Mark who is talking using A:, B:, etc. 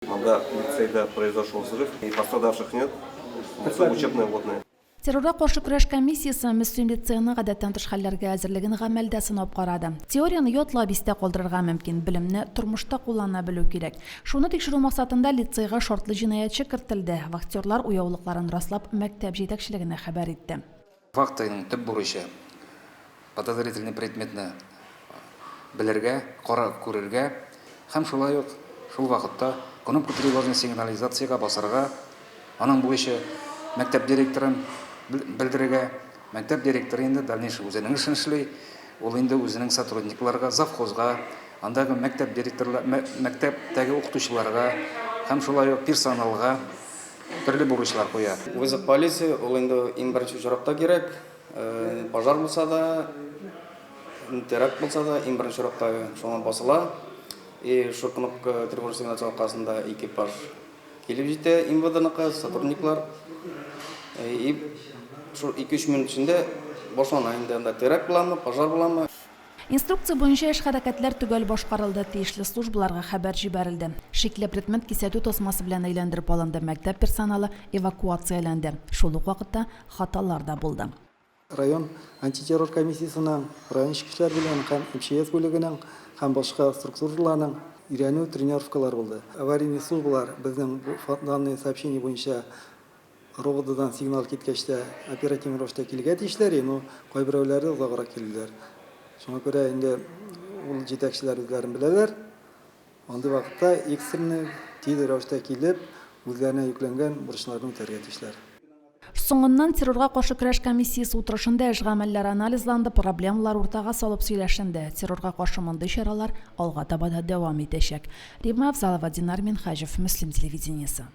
A: Когда в лицейда произошел взрыв, и пострадавших нет, это учебные водные.
B: Террорга каршы көрәш комиссиясы Мөслим лицейның гадәттән тыш хәлләргә әзерлеген гамәлдә сынап карады. Теорияны ятлап истә калдырырга мөмкин, белемне тормышта куллана белү кирәк. Шуны тикшерү максатында лицейга шартлы җинаятьче кертелде. Вахтерлар уяулыкларын раслап мәктәп җитәкчелегенә хәбәр итте.
C: Фактының төп бурычы подозрительный предметны белергә, карап күрергә һәм шулай ук шул вакытта кнопка тревожной сигнализациягә басарга, аның буенча мәктәп директорын белдерергә, мәктәп директоры инде дальнейший үзенең эшен эшли, ул инде үзенең сотрудникларга, завхозга, андагы мәктәп директорлар, мәктәптәге укытучыларга һәм шулай ук персоналга төрле бурычлар куя.
D: Вызов полиции, ул инде иң беренче чиратта кирәк. Пожар булса да, теракт булса да, иң беренче чиратта шуңа басыла. И шу кнопка тревожной сигнализации аркасында экипаж килеп җитә, МВДныкы сотрудниклар. И шу 2-3 минут içinde башлана инде теракт буламы, пожар буламы.
B: Инструкция буенча эш хәрәкәтләр төгәл башкарылды, тиешле службаларга хәбәр җибәрелде. Шикле предмет кисәтү тасмасы белән әйләндереп алынды, мәктәп персоналы эвакуацияләнде. Шул ук вакытта хаталар да булды.
E: Район антитеррор комиссиясының, район эчке эшләр белән һәм МЧС бүлегенең һәм башка структураларның өйрәнү тренировкалар булды. Аварийный службалар безнең данные сообщения буенча РОВДдан сигнал киткәч тә оперативный рәвештә килгән тиешләр, но кайберәүләре узаграк килделәр. Шуңа күрә инде ул җитәкчеләр үзләрен беләләр. Андый вакытта экстренный тиз рәвештә килеп, үзләренә йөкләнгән бурычларны үтәргә тиешләр.
B: Соңыннан террорга каршы көрәш комиссиясе утырышында эш гамәлләре анализланды, проблемалар уртага салып сөйләшенде. Террорга каршы мондый чаралар алга таба да дәвам итәчәк. Рима Авзалова, Динар Минхаҗев, Мөслим телевидениесе.